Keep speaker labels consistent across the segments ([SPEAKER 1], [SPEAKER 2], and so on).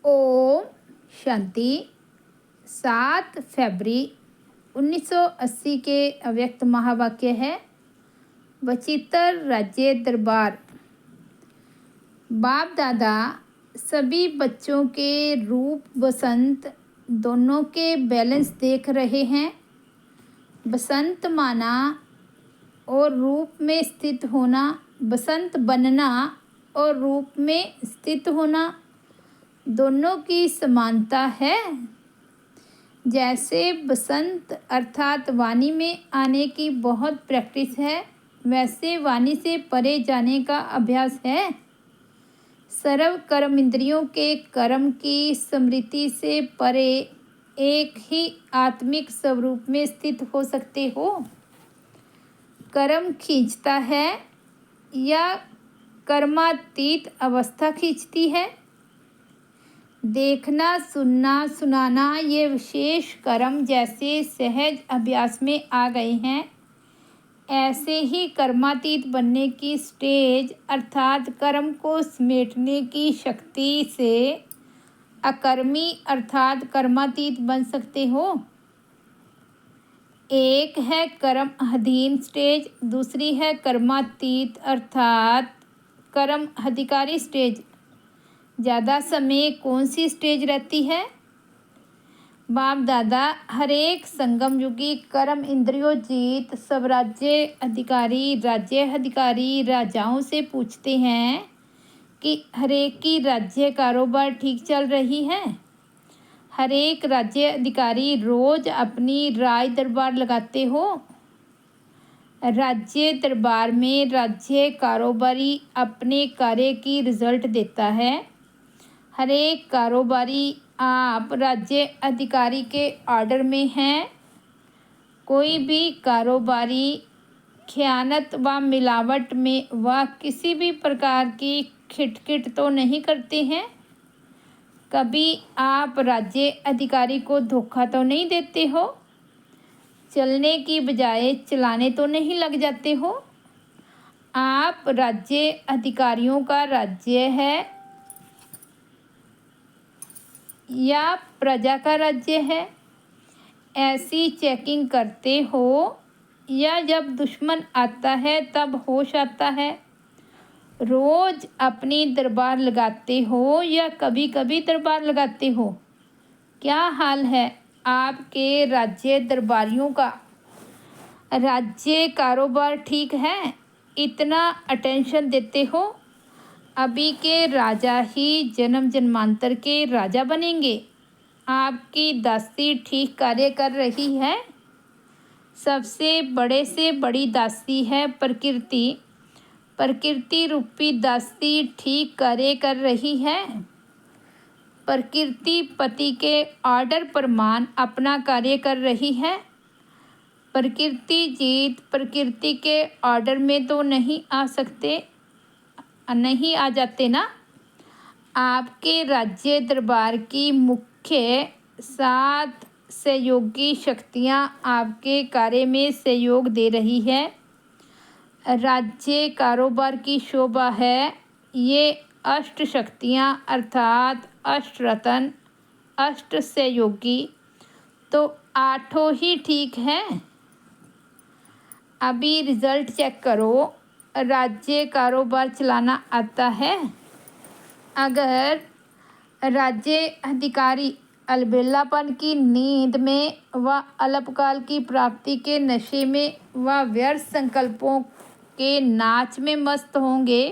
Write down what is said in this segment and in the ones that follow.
[SPEAKER 1] ओम शांति। 7 फरवरी 1980 के अव्यक्त महावाक्य है। वचित्र राज्य दरबार। बाप दादा सभी बच्चों के रूप बसंत दोनों के बैलेंस देख रहे हैं। बसंत माना और रूप में स्थित होना, बसंत बनना और रूप में स्थित होना दोनों की समानता है। जैसे बसंत अर्थात वाणी में आने की बहुत प्रैक्टिस है, वैसे वाणी से परे जाने का अभ्यास है। सर्व कर्म इंद्रियों के कर्म की स्मृति से परे एक ही आत्मिक स्वरूप में स्थित हो सकते हो। कर्म खींचता है या कर्मातीत अवस्था खींचती है। देखना, सुनना, सुनाना ये विशेष कर्म जैसे सहज अभ्यास में आ गए हैं, ऐसे ही कर्मातीत बनने की स्टेज अर्थात कर्म को समेटने की शक्ति से अकर्मी अर्थात कर्मातीत बन सकते हो। एक है कर्म अधीन स्टेज, दूसरी है कर्मातीत अर्थात कर्म अधिकारी स्टेज। ज़्यादा समय कौन सी स्टेज रहती है? बाप दादा हरेक संगम युगी कर्म इंद्रियों जीत स्वराज्य अधिकारी राज्य अधिकारी राजाओं से पूछते हैं कि हरेक की राज्य कारोबार ठीक चल रही है। हरेक राज्य अधिकारी रोज अपनी राज दरबार लगाते हो। राज्य दरबार में राज्य कारोबारी अपने कार्य की रिजल्ट देता है। हरेक कारोबारी आप राज्य अधिकारी के ऑर्डर में हैं। कोई भी कारोबारी खयानत व मिलावट में व किसी भी प्रकार की खिटखिट तो नहीं करते हैं। कभी आप राज्य अधिकारी को धोखा तो नहीं देते हो। चलने की बजाय चलाने तो नहीं लग जाते हो। आप राज्य अधिकारियों का राज्य है या प्रजा का राज्य है, ऐसी चेकिंग करते हो या जब दुश्मन आता है तब होश आता है। रोज अपनी दरबार लगाते हो या कभी कभी दरबार लगाते हो? क्या हाल है आपके राज्य दरबारियों का? राज्य कारोबार ठीक है? इतना अटेंशन देते हो? अभी के राजा ही जन्म जन्मांतर के राजा बनेंगे। आपकी दासी ठीक कार्य कर रही है। सबसे बड़े से बड़ी दासी है प्रकृति। प्रकृति रूपी दासी ठीक कार्य कर रही है। प्रकृति पति के ऑर्डर पर मान अपना कार्य कर रही है। प्रकृति जीत प्रकृति के ऑर्डर में तो नहीं आ जाते ना। आपके राज्य दरबार की मुख्य 7 सहयोगी शक्तियाँ आपके कार्य में सहयोग दे रही है। राज्य कारोबार की शोभा है। ये 8 शक्तियाँ अर्थात 8 रत्न 8 सहयोगी तो 8 ही ठीक हैं। अभी रिजल्ट चेक करो। राज्य कारोबार चलाना आता है? अगर राज्य अधिकारी अलबेलापन की नींद में व अल्पकाल की प्राप्ति के नशे में व व्यर्थ संकल्पों के नाच में मस्त होंगे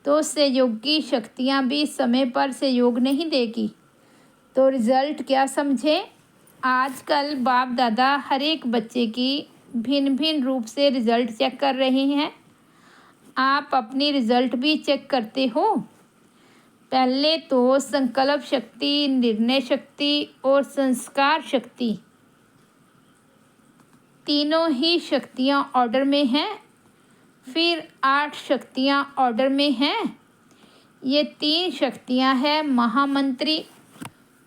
[SPEAKER 1] तो सहयोगी शक्तियाँ भी समय पर सहयोग नहीं देगी। तो रिजल्ट क्या समझे? आजकल बाप दादा हर एक बच्चे की भिन्न भिन्न रूप से रिजल्ट चेक कर रहे हैं। आप अपनी रिजल्ट भी चेक करते हो। पहले तो संकल्प शक्ति, निर्णय शक्ति और संस्कार शक्ति तीनों ही शक्तियाँ ऑर्डर में हैं। फिर 8 शक्तियाँ ऑर्डर में हैं। ये 3 शक्तियाँ हैं महामंत्री।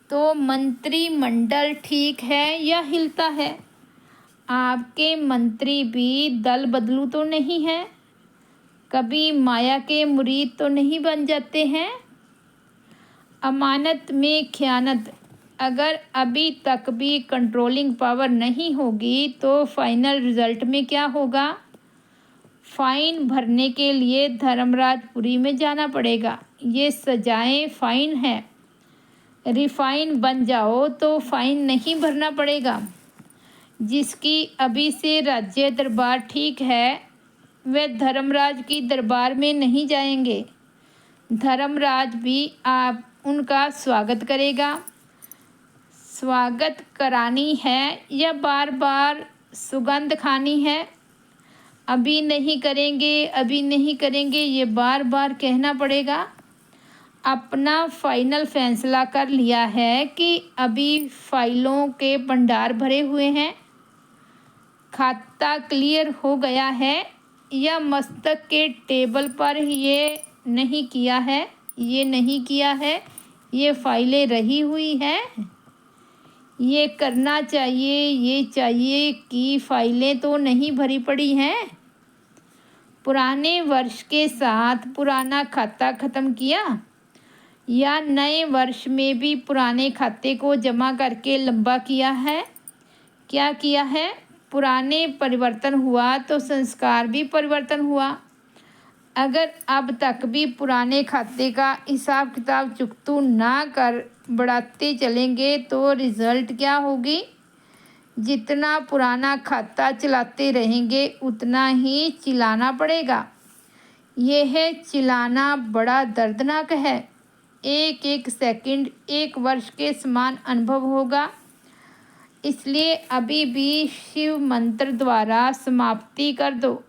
[SPEAKER 1] तो मंत्रिमंडल ठीक है या हिलता है? आपके मंत्री भी दल बदलू तो नहीं है? कभी माया के मुरीद तो नहीं बन जाते हैं? अमानत में खयानत। अगर अभी तक भी कंट्रोलिंग पावर नहीं होगी तो फाइनल रिजल्ट में क्या होगा? फाइन भरने के लिए धर्मराजपुरी में जाना पड़ेगा। ये सजाएं फाइन है। रिफाइन बन जाओ तो फाइन नहीं भरना पड़ेगा। जिसकी अभी से राज्य दरबार ठीक है वे धर्मराज की दरबार में नहीं जाएंगे। धर्मराज भी आप उनका स्वागत करेगा। स्वागत करानी है या बार बार सुगंध खानी है? अभी नहीं करेंगे, अभी नहीं करेंगे, ये बार बार कहना पड़ेगा। अपना फाइनल फैसला कर लिया है कि अभी फाइलों के भंडार भरे हुए हैं, खाता क्लियर हो गया है या मस्तक के टेबल पर ये नहीं किया है, ये नहीं किया है, ये फाइलें रही हुई हैं, ये करना चाहिए, ये चाहिए कि फाइलें तो नहीं भरी पड़ी हैं। पुराने वर्ष के साथ पुराना खाता ख़त्म किया या नए वर्ष में भी पुराने खाते को जमा करके लंबा किया है? क्या किया है? पुराने परिवर्तन हुआ तो संस्कार भी परिवर्तन हुआ। अगर अब तक भी पुराने खाते का हिसाब किताब चुकतू ना कर बढ़ाते चलेंगे तो रिज़ल्ट क्या होगी? जितना पुराना खाता चलाते रहेंगे उतना ही चिल्लाना पड़ेगा। यह चिल्लाना बड़ा दर्दनाक है। एक एक सेकंड एक वर्ष के समान अनुभव होगा। इसलिए अभी भी शिव मंत्र द्वारा समाप्ति कर दो।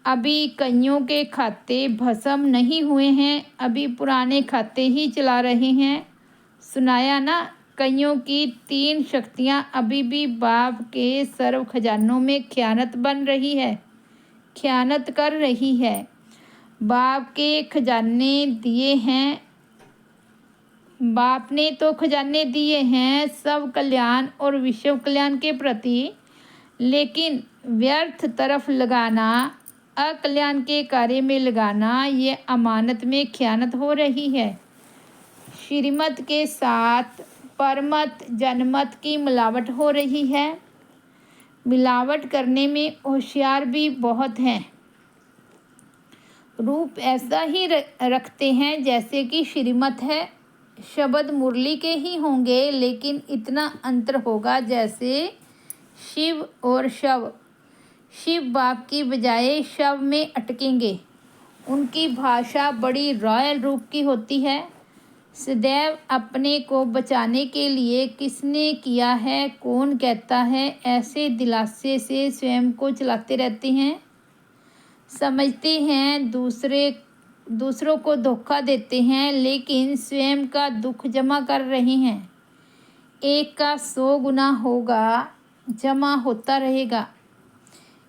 [SPEAKER 1] अभी कईयों के खाते भस्म नहीं हुए हैं, अभी पुराने खाते ही चला रहे हैं। सुनाया ना? कईयों की 3 शक्तियाँ अभी भी बाप के सर्व खजानों में खयानत बन रही है, खयानत कर रही है। बाप के खजाने दिए हैं, बाप ने तो खजाने दिए हैं सब कल्याण और विश्व कल्याण के प्रति, लेकिन व्यर्थ तरफ लगाना, अकल्याण के कार्य में लगाना, ये अमानत में खयानत हो रही है। श्रीमत के साथ परमत जनमत की मिलावट हो रही है। मिलावट करने में होशियार भी बहुत हैं। रूप ऐसा ही रखते हैं जैसे कि श्रीमत है। शब्द मुरली के ही होंगे, लेकिन इतना अंतर होगा जैसे शिव और शव। शिव बाप की बजाय शव में अटकेंगे। उनकी भाषा बड़ी रॉयल रूप की होती है। सदैव अपने को बचाने के लिए किसने किया है, कौन कहता है, ऐसे दिलासे से स्वयं को चलाते रहते हैं। समझते हैं दूसरों को धोखा देते हैं, लेकिन स्वयं का दुख जमा कर रहे हैं। एक का 100 गुना होगा, जमा होता रहेगा।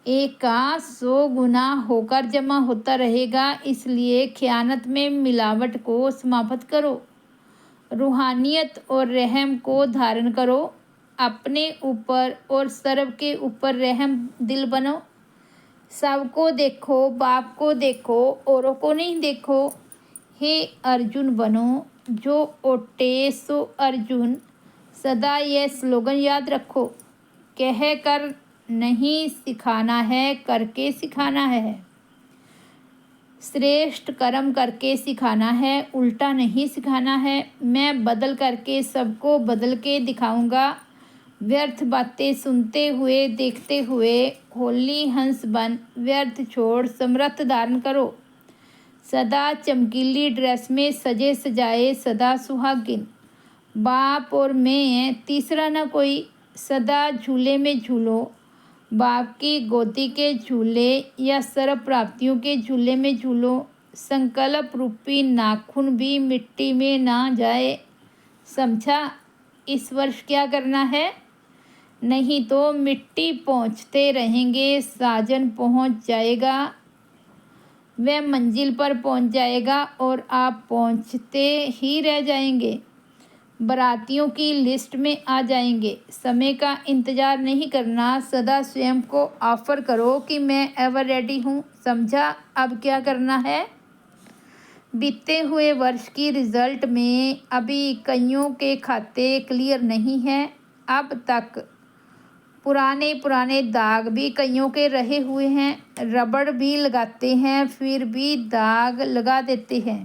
[SPEAKER 1] एक का 100 गुना होकर जमा होता रहेगा। इसलिए खयानत में मिलावट को समाप्त करो। रूहानियत और रहम को धारण करो। अपने ऊपर और सर्व के ऊपर रहम दिल बनो। सबको देखो, बाप को देखो, औरों को नहीं देखो। हे अर्जुन बनो, जो ओटे सो अर्जुन। सदा यह स्लोगन याद रखो। कह कर नहीं सिखाना है, करके सिखाना है। श्रेष्ठ कर्म करके सिखाना है, उल्टा नहीं सिखाना है। मैं बदल करके सबको बदल के दिखाऊंगा। व्यर्थ बातें सुनते हुए देखते हुए होली हंस बन व्यर्थ छोड़ समर्थ धारण करो। सदा चमकीली ड्रेस में सजे सजाए, सदा सुहागिन। बाप और मैं, तीसरा न कोई। सदा झूले में झूलो। बाप की गोदी के झूले या सर्व प्राप्तियों के झूले में झूलो। संकल्प रूपी नाखून भी मिट्टी में ना जाए। समझा? इस वर्ष क्या करना है? नहीं तो मिट्टी पहुँचते रहेंगे। साजन पहुँच जाएगा, वह मंजिल पर पहुँच जाएगा और आप पहुँचते ही रह जाएंगे। बारातियों की लिस्ट में आ जाएंगे। समय का इंतज़ार नहीं करना। सदा स्वयं को ऑफ़र करो कि मैं एवर रेडी हूँ। समझा? अब क्या करना है? बीते हुए वर्ष की रिजल्ट में अभी कईयों के खाते क्लियर नहीं हैं। अब तक पुराने पुराने दाग भी कईयों के रहे हुए हैं। रबड़ भी लगाते हैं फिर भी दाग लगा देते हैं।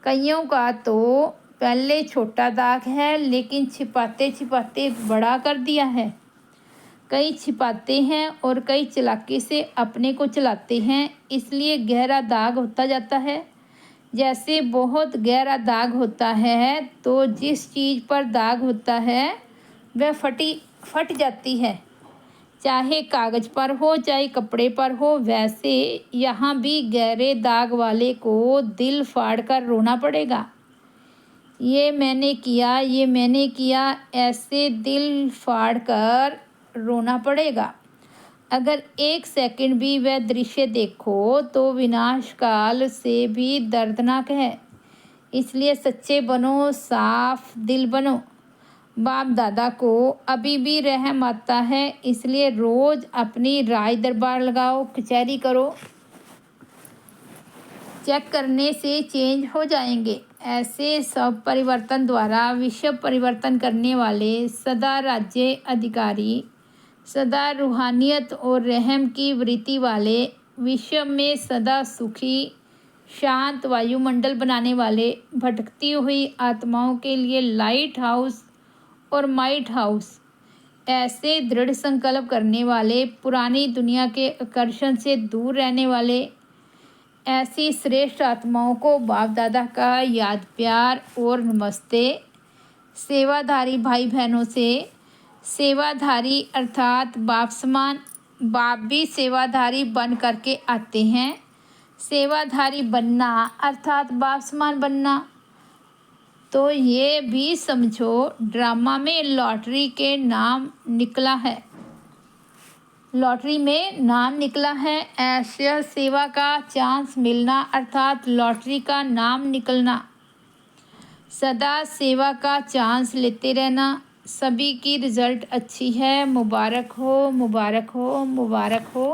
[SPEAKER 1] कईयों का तो पहले छोटा दाग है लेकिन छिपाते छिपाते बड़ा कर दिया है। कई छिपाते हैं और कई चालाकी से अपने को चलाते हैं, इसलिए गहरा दाग होता जाता है। जैसे बहुत गहरा दाग होता है तो जिस चीज़ पर दाग होता है वह फट जाती है, चाहे कागज़ पर हो चाहे कपड़े पर हो। वैसे यहाँ भी गहरे दाग वाले को दिल फाड़ कर रोना पड़ेगा। ये मैंने किया, ये मैंने किया, ऐसे दिल फाड़ कर रोना पड़ेगा। अगर एक सेकंड भी वह दृश्य देखो तो विनाश काल से भी दर्दनाक है। इसलिए सच्चे बनो, साफ दिल बनो। बाप दादा को अभी भी रहम आता है, इसलिए रोज़ अपनी राय दरबार लगाओ, कचहरी करो। चेक करने से चेंज हो जाएंगे। ऐसे सब परिवर्तन द्वारा विश्व परिवर्तन करने वाले सदा राज्य अधिकारी, सदा रूहानियत और रहम की वृत्ति वाले, विश्व में सदा सुखी शांत वायुमंडल बनाने वाले, भटकती हुई आत्माओं के लिए लाइट हाउस और माइट हाउस, ऐसे दृढ़ संकल्प करने वाले, पुरानी दुनिया के आकर्षण से दूर रहने वाले, ऐसी श्रेष्ठ आत्माओं को बाप दादा का याद प्यार और नमस्ते। सेवाधारी भाई बहनों से, सेवाधारी अर्थात बाप समान, बाप भी सेवाधारी बन करके आते हैं। सेवाधारी बनना अर्थात बाप समान बनना। तो ये भी समझो ड्रामा में लॉटरी के नाम निकला है, लॉटरी में नाम निकला है। ऐसे सेवा का चांस मिलना अर्थात लॉटरी का नाम निकलना। सदा सेवा का चांस लेते रहना। सभी की रिज़ल्ट अच्छी है, मुबारक हो, मुबारक हो, मुबारक हो।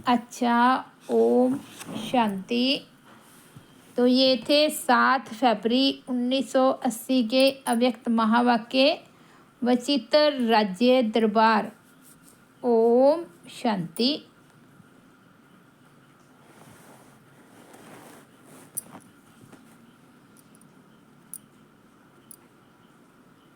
[SPEAKER 1] अच्छा, ओम शांति। तो ये थे 7 फरवरी 1980 के अव्यक्त महावाक्य वचित्र राज्य दरबार। ओम शांति।